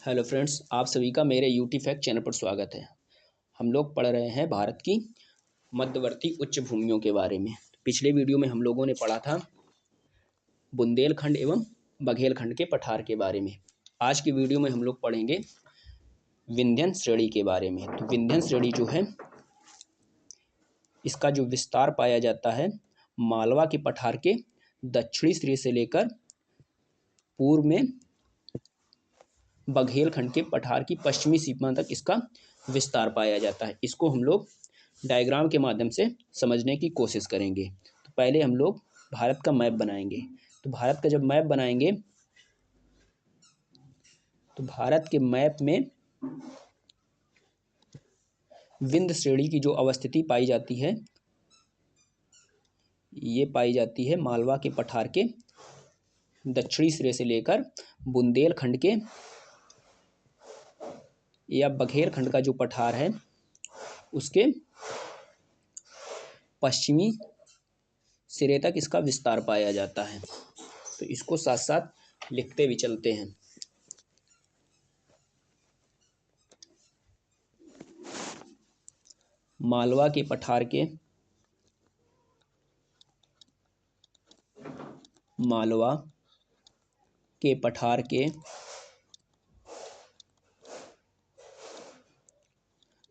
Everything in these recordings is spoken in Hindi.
हेलो फ्रेंड्स, आप सभी का मेरे यूटी फैक्ट चैनल पर स्वागत है। हम लोग पढ़ रहे हैं भारत की मध्यवर्ती उच्च भूमियों के बारे में। पिछले वीडियो में हम लोगों ने पढ़ा था बुंदेलखंड एवं बघेलखंड के पठार के बारे में। आज की वीडियो में हम लोग पढ़ेंगे विंध्यन श्रेणी के बारे में। तो विंध्यन श्रेणी जो है, इसका जो विस्तार पाया जाता है मालवा के पठार के दक्षिणी सिरे से लेकर पूर्व में बघेलखंड के पठार की पश्चिमी सीमा तक इसका विस्तार पाया जाता है। इसको हम लोग डायग्राम के माध्यम से समझने की कोशिश करेंगे। तो पहले हम लोग भारत का मैप बनाएंगे। तो भारत का जब मैप बनाएंगे तो भारत के मैप में विंध्य श्रेणी की जो अवस्थिति पाई जाती है, ये पाई जाती है मालवा के पठार के दक्षिणी सिरे से लेकर बुंदेलखंड के या बघेलखंड का जो पठार है उसके पश्चिमी सिरे तक इसका विस्तार पाया जाता है। तो इसको साथ साथ लिखते भी चलते हैं। मालवा के पठार के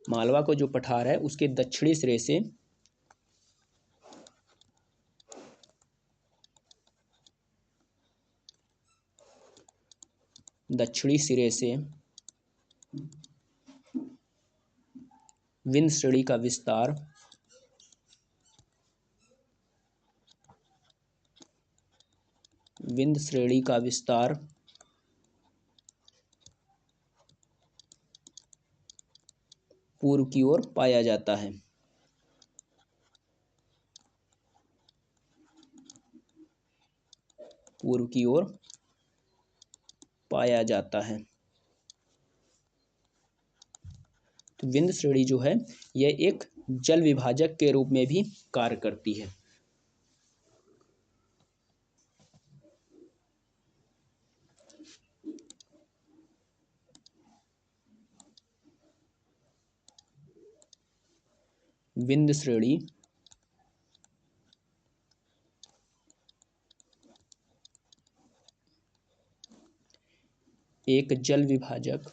मालवा को जो पठार है उसके दक्षिणी सिरे से विंध्य श्रेणी का विस्तार पूर्व की ओर पाया जाता है। तो विंध्य श्रेणी जो है यह एक जल विभाजक के रूप में भी कार्य करती है। विंध्य श्रेणी एक जल विभाजक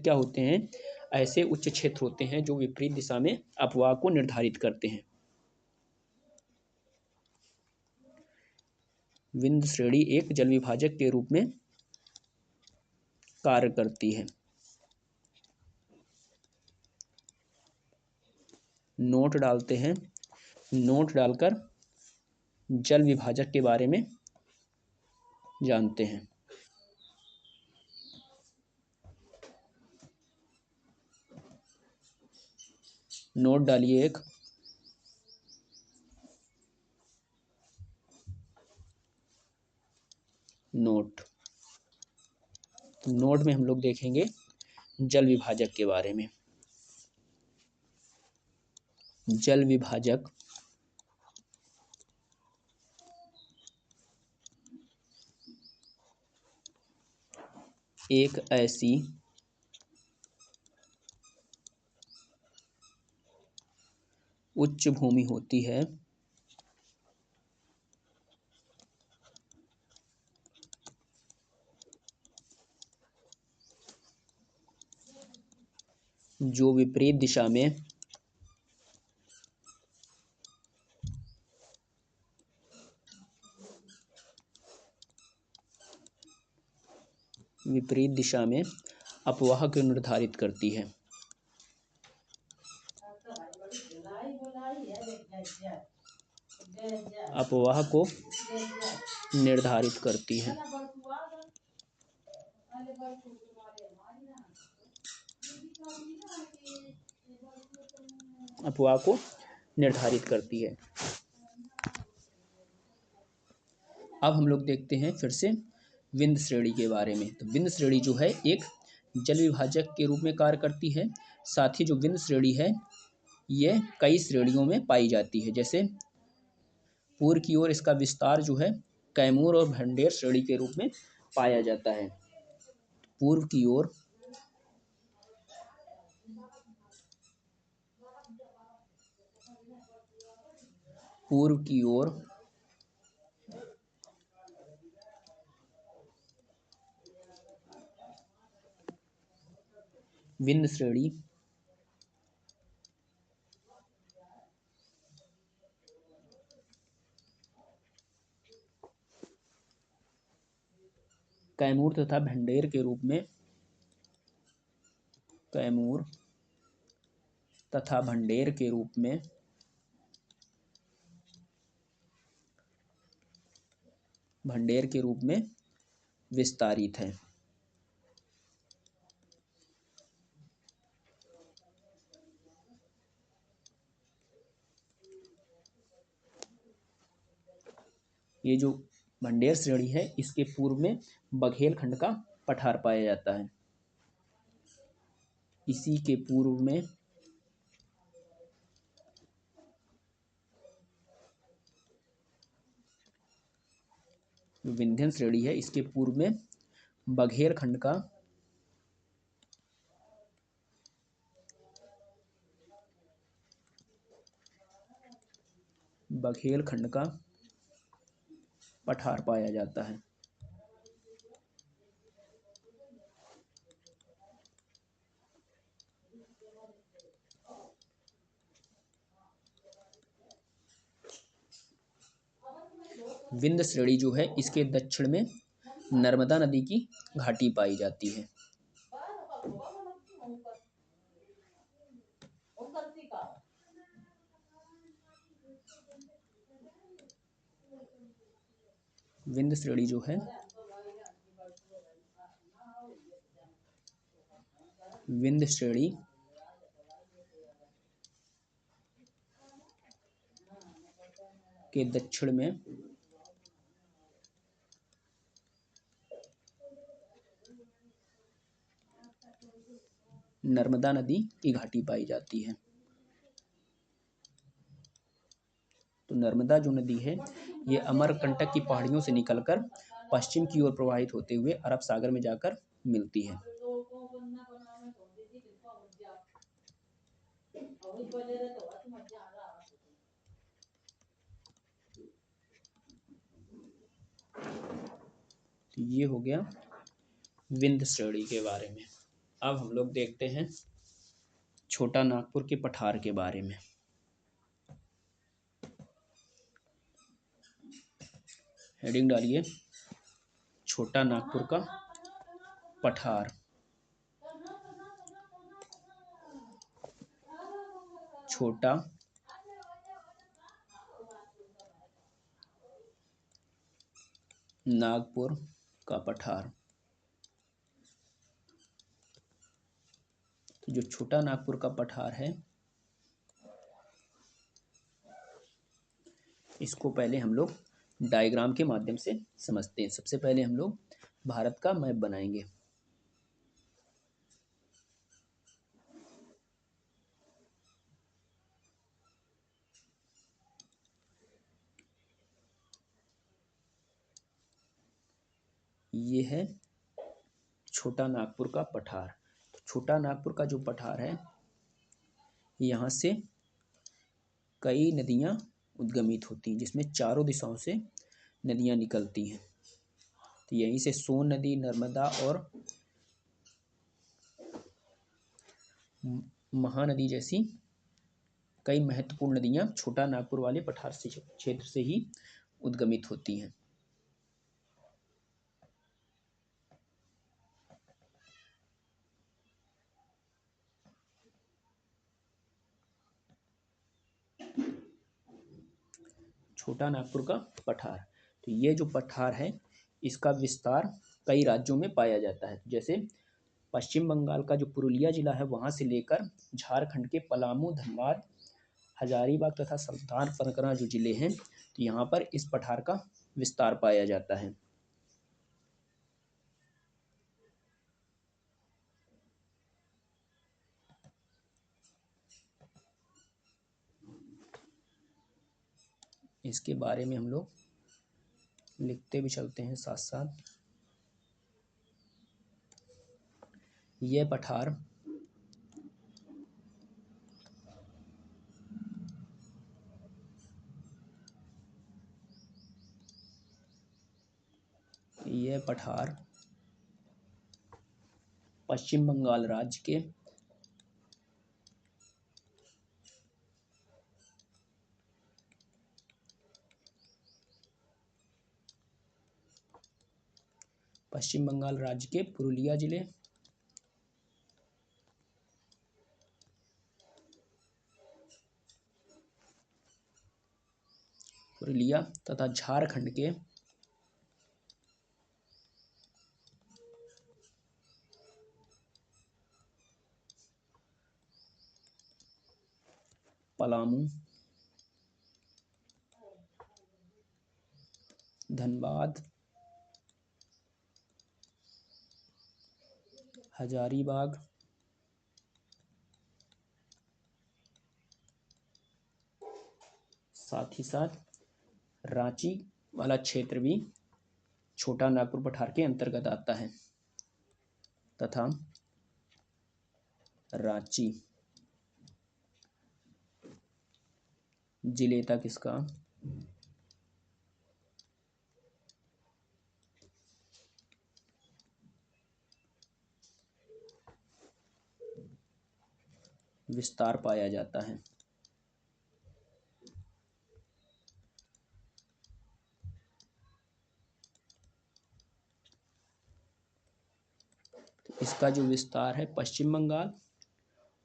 क्या होते हैं? ऐसे उच्च क्षेत्र होते हैं जो विपरीत दिशा में अपवाह को निर्धारित करते हैं। विंध्य श्रेणी एक जल विभाजक के रूप में कार्य करती है। नोट डालते हैं। नोट डालकर जल विभाजक के बारे में जानते हैं। नोट डालिए एक। नोट में हम लोग देखेंगे जल विभाजक के बारे में। जल विभाजक एक ऐसी उच्च भूमि होती है जो विपरीत दिशा में अपवाह को निर्धारित करती है। अपवाह को निर्धारित करती है। अपवाह को निर्धारित करती है। अब हम लोग देखते हैं फिर से विंध्य श्रेणी के बारे में। तो विंध्य श्रेणी जो है एक जल विभाजक के रूप में कार्य करती है। साथ ही जो विंध्य श्रेणी है यह कई श्रेणियों में पाई जाती है। जैसे पूर्व की ओर इसका विस्तार जो है कैमूर और भंडेर श्रेणी के रूप में पाया जाता है। पूर्व की ओर पूर्व की ओर विंध्य श्रेणी कैमूर तथा भंडेर के रूप में कैमूर तथा भंडेर के रूप में विस्तारित है। ये जो भंडेर श्रेणी है इसके पूर्व में बघेल खंड का पठार पाया जाता है। इसी के पूर्व में विंध्यन श्रेणी है इसके पूर्व में बघेल खंड का पठार पाया जाता है। विंध्य श्रेणी जो है इसके दक्षिण में नर्मदा नदी की घाटी पाई जाती है। विंध्य श्रेणी जो है विंध्य श्रेणी के दक्षिण में नर्मदा नदी की घाटी पाई जाती है। तो नर्मदा जो नदी है ये अमरकंटक की पहाड़ियों से निकलकर पश्चिम की ओर प्रवाहित होते हुए अरब सागर में जाकर मिलती है। तो ये हो गया विंध्य श्रेणी के बारे में। अब हम लोग देखते हैं छोटा नागपुर के पठार के बारे में। हेडिंग डालिए छोटा नागपुर का पठार। छोटा नागपुर का पठार। तो जो छोटा नागपुर का पठार है इसको पहले हम लोग डायग्राम के माध्यम से समझते हैं। सबसे पहले हम लोग भारत का मैप बनाएंगे। ये है छोटा नागपुर का पठार। तो छोटा नागपुर का जो पठार है यहाँ से कई नदियाँ उद्गमित होती हैं जिसमें चारों दिशाओं से नदियाँ निकलती हैं। तो यहीं से सोन नदी, नर्मदा और महानदी जैसी कई महत्वपूर्ण नदियाँ छोटा नागपुर वाले पठार से क्षेत्र से ही उद्गमित होती हैं। छोटा नागपुर का पठार। तो ये जो पठार है इसका विस्तार कई राज्यों में पाया जाता है। जैसे पश्चिम बंगाल का जो पुरुलिया जिला है वहाँ से लेकर झारखंड के पलामू, धनबाद, हजारीबाग तथा सल्तान परगना जो जिले हैं तो यहाँ पर इस पठार का विस्तार पाया जाता है। इसके बारे में हम लोग लिखते भी चलते हैं साथ साथ। यह पठार पश्चिम बंगाल राज्य के पुरुलिया जिले तथा झारखंड के पलामू, धनबाद, हजारीबाग, साथ ही साथ रांची वाला क्षेत्र भी छोटा नागपुर पठार के अंतर्गत आता है तथा रांची जिले तक इसका विस्तार पाया जाता है। तो इसका जो विस्तार है पश्चिम बंगाल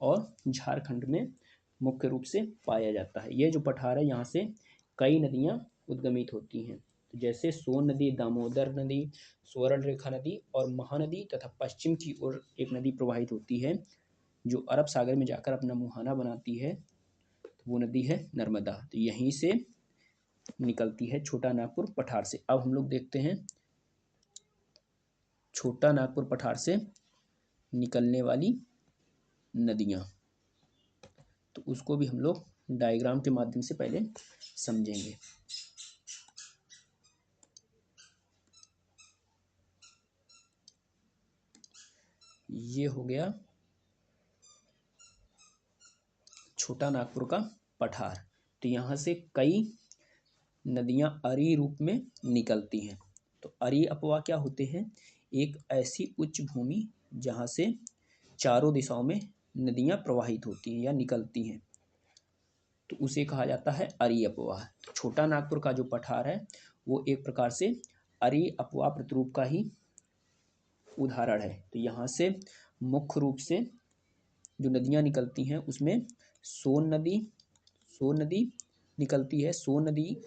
और झारखंड में मुख्य रूप से पाया जाता है। यह जो पठार है यहाँ से कई नदियाँ उद्गमित होती हैं, तो जैसे सोन नदी, दामोदर नदी, स्वर्ण रेखा नदी और महानदी तथा पश्चिम की ओर एक नदी प्रवाहित होती है जो अरब सागर में जाकर अपना मुहाना बनाती है, तो वो नदी है नर्मदा। तो यहीं से निकलती है छोटा नागपुर पठार से। अब हम लोग देखते हैं छोटा नागपुर पठार से निकलने वाली नदियाँ, तो उसको भी हम लोग डायग्राम के माध्यम से पहले समझेंगे। ये हो गया छोटा नागपुर का पठार। तो यहाँ से कई नदियाँ अरी रूप में निकलती हैं। तो अरी अपवाह क्या होते हैं? एक ऐसी उच्च भूमि जहाँ से चारों दिशाओं में नदियाँ प्रवाहित होती हैं या निकलती हैं, तो उसे कहा जाता है अरी अपवाह। तो छोटा नागपुर का जो पठार है वो एक प्रकार से अरी अपवाह प्रतिरूप का ही उदाहरण है। तो यहाँ से मुख्य रूप से जो नदियाँ निकलती हैं उसमें सोन नदी निकलती है। सोन नदी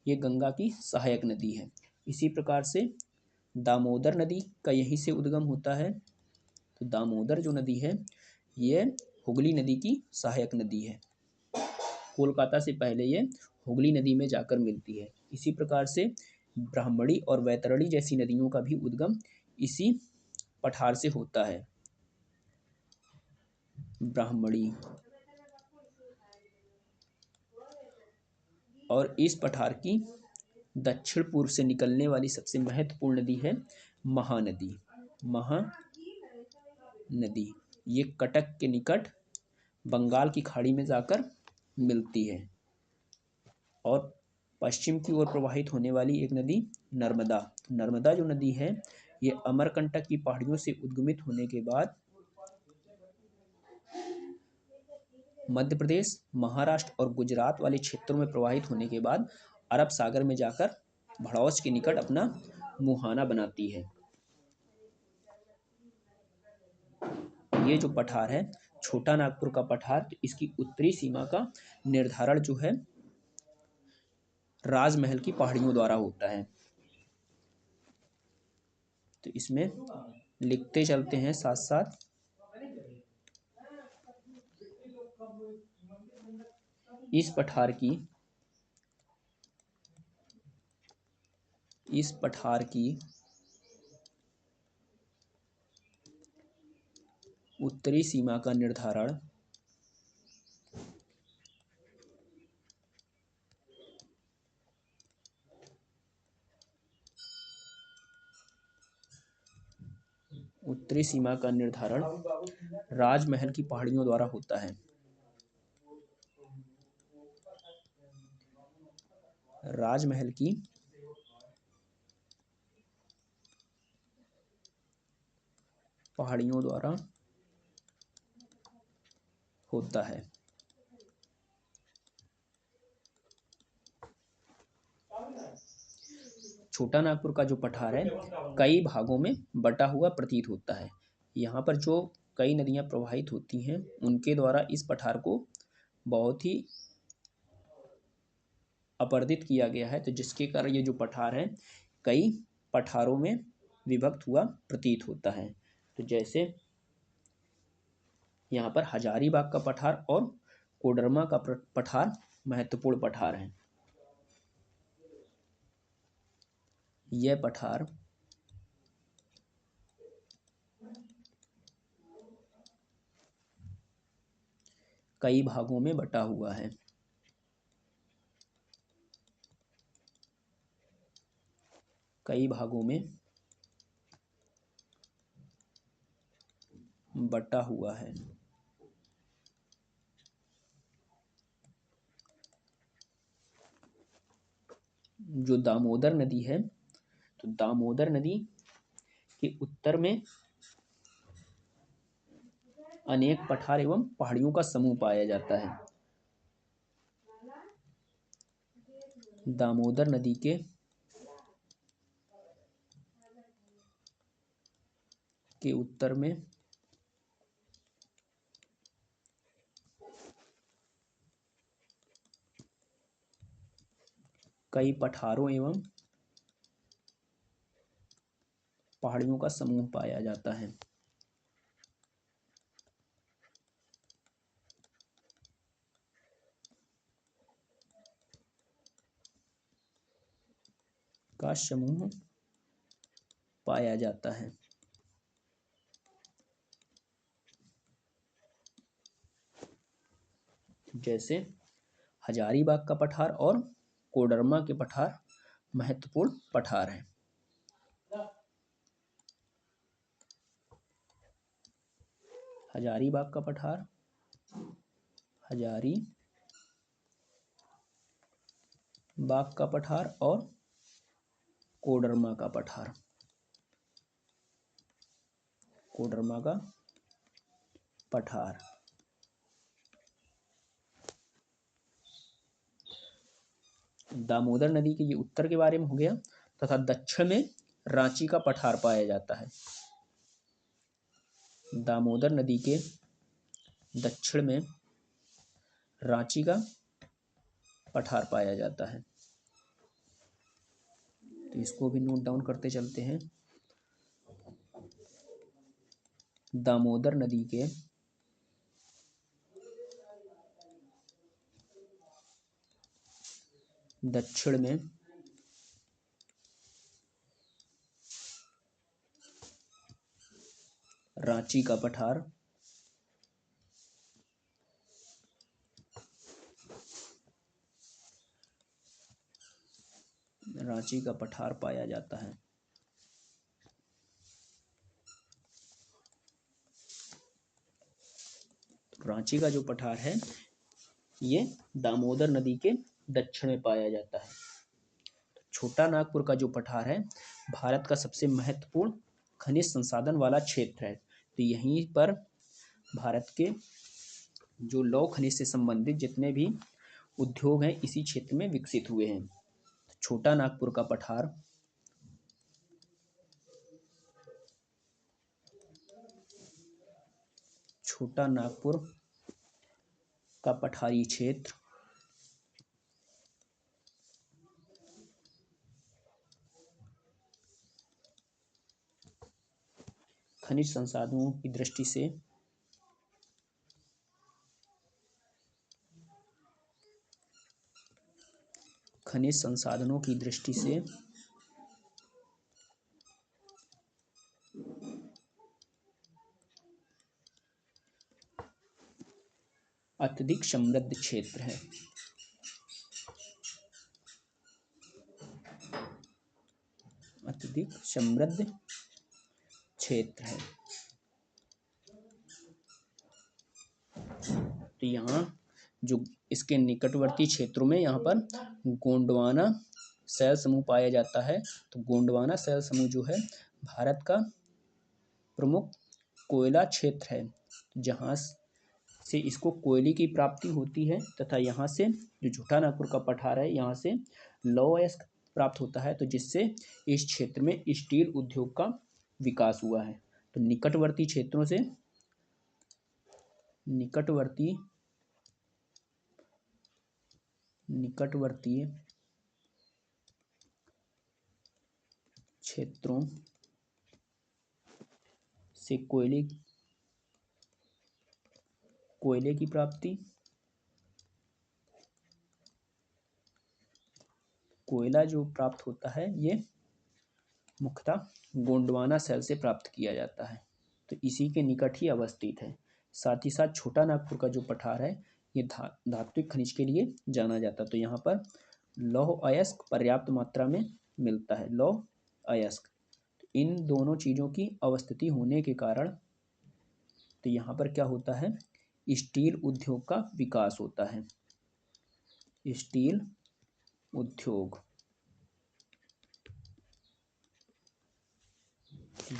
ये गंगा की सहायक नदी है। इसी प्रकार से दामोदर नदी का यहीं से उद्गम होता है। तो दामोदर जो नदी है ये हुगली नदी की सहायक नदी है। कोलकाता से पहले ये हुगली नदी में जाकर मिलती है। इसी प्रकार से ब्राह्मणी और वैतरणी जैसी नदियों का भी उद्गम इसी पठार से होता है। ब्राह्मणी और इस पठार की दक्षिण पूर्व से निकलने वाली सबसे महत्वपूर्ण नदी है महानदी। महानदी ये कटक के निकट बंगाल की खाड़ी में जाकर मिलती है। और पश्चिम की ओर प्रवाहित होने वाली एक नदी नर्मदा। नर्मदा जो नदी है ये अमरकंटक की पहाड़ियों से उद्गमित होने के बाद मध्य प्रदेश, महाराष्ट्र और गुजरात वाले क्षेत्रों में प्रवाहित होने के बाद अरब सागर में जाकर भड़ौच के निकट अपना मुहाना बनाती है। ये जो पठार है छोटा नागपुर का पठार, तो इसकी उत्तरी सीमा का निर्धारण जो है राजमहल की पहाड़ियों द्वारा होता है। तो इसमें लिखते चलते हैं साथ साथ। इस पठार की उत्तरी सीमा का निर्धारण उत्तरी सीमा का निर्धारण राजमहल की पहाड़ियों द्वारा होता है। राजमहल की पहाड़ियों द्वारा होता है। छोटा नागपुर का जो पठार है कई भागों में बटा हुआ प्रतीत होता है। यहाँ पर जो कई नदियाँ प्रवाहित होती हैं उनके द्वारा इस पठार को बहुत ही अपर्दित किया गया है, तो जिसके कारण ये जो पठार है कई पठारों में विभक्त हुआ प्रतीत होता है। तो जैसे यहाँ पर हजारीबाग का पठार और कोडरमा का पठार महत्वपूर्ण पठार हैं। यह पठार कई भागों में बटा हुआ है। कई भागों में बटा हुआ है। जो दामोदर नदी है, तो दामोदर नदी के उत्तर में अनेक पठार एवं पहाड़ियों का समूह पाया जाता है। दामोदर नदी के उत्तर में कई पठारों एवं पहाड़ियों का समूह पाया जाता है। का समूह पाया जाता है। जैसे हजारीबाग का पठार और कोडरमा के पठार महत्वपूर्ण पठार हैं। हजारीबाग का पठार, हजारीबाग का पठार और कोडरमा का पठार, कोडरमा का पठार। दामोदर नदी के ये उत्तर के बारे में हो गया, तथा दक्षिण में रांची का पठार पाया जाता है। दामोदर नदी के दक्षिण में रांची का पठार पाया जाता है। तो इसको भी नोट डाउन करते चलते हैं। दामोदर नदी के दक्षिण में रांची का पठार, रांची का पठार पाया जाता है। रांची का जो पठार है ये दामोदर नदी के दक्षिण में पाया जाता है। छोटा नागपुर का जो पठार है भारत का सबसे महत्वपूर्ण खनिज संसाधन वाला क्षेत्र है। तो यहीं पर भारत के जो लौह खनिज से संबंधित जितने भी उद्योग हैं इसी क्षेत्र में विकसित हुए हैं। छोटा नागपुर का पठार छोटा नागपुर का पठारी क्षेत्र खनिज संसाधनों की दृष्टि से अत्यधिक समृद्ध क्षेत्र है। अत्यधिक समृद्ध क्षेत्र है। तो यहाँ जो इसके निकटवर्ती क्षेत्रों में यहाँ पर गोंडवाना शैल समूह पाया जाता है। तो गोंडवाना शैल समूह जो है भारत का प्रमुख कोयला क्षेत्र है, जहाँ से इसको कोयले की प्राप्ति होती है तथा यहाँ से जो छोटा नागपुर का पठार है यहाँ से लौह अयस्क प्राप्त होता है, तो जिससे इस क्षेत्र में स्टील उद्योग का विकास हुआ है। तो निकटवर्ती क्षेत्रों से निकटवर्ती क्षेत्रों से कोयले की प्राप्ति, कोयला जो प्राप्त होता है ये मुख्यतः गोंडवाना शैल से प्राप्त किया जाता है, तो इसी के निकट ही अवस्थित है। साथ ही साथ छोटा नागपुर का जो पठार है ये धात्विक खनिज के लिए जाना जाता है। तो यहाँ पर लौह अयस्क पर्याप्त मात्रा में मिलता है, लौह अयस्क। तो इन दोनों चीज़ों की अवस्थिति होने के कारण तो यहाँ पर क्या होता है, स्टील उद्योग का विकास होता है। स्टील उद्योग,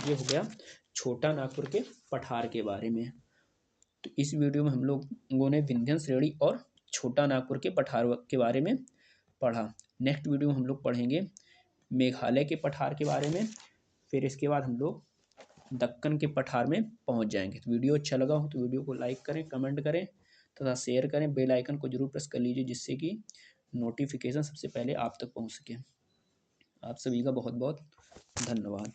ये हो गया छोटा नागपुर के पठार के बारे में। तो इस वीडियो में हम लोगों ने विंध्यन श्रेणी और छोटा नागपुर के पठार के बारे में पढ़ा। नेक्स्ट वीडियो में हम लोग पढ़ेंगे मेघालय के पठार के बारे में, फिर इसके बाद हम लोग दक्कन के पठार में पहुंच जाएंगे। तो वीडियो अच्छा लगा हो तो वीडियो को लाइक करें, कमेंट करें तथा शेयर करें। बेल आइकन को जरूर प्रेस कर लीजिए जिससे कि नोटिफिकेशन सबसे पहले आप तक पहुंच सके। आप सभी का बहुत बहुत धन्यवाद।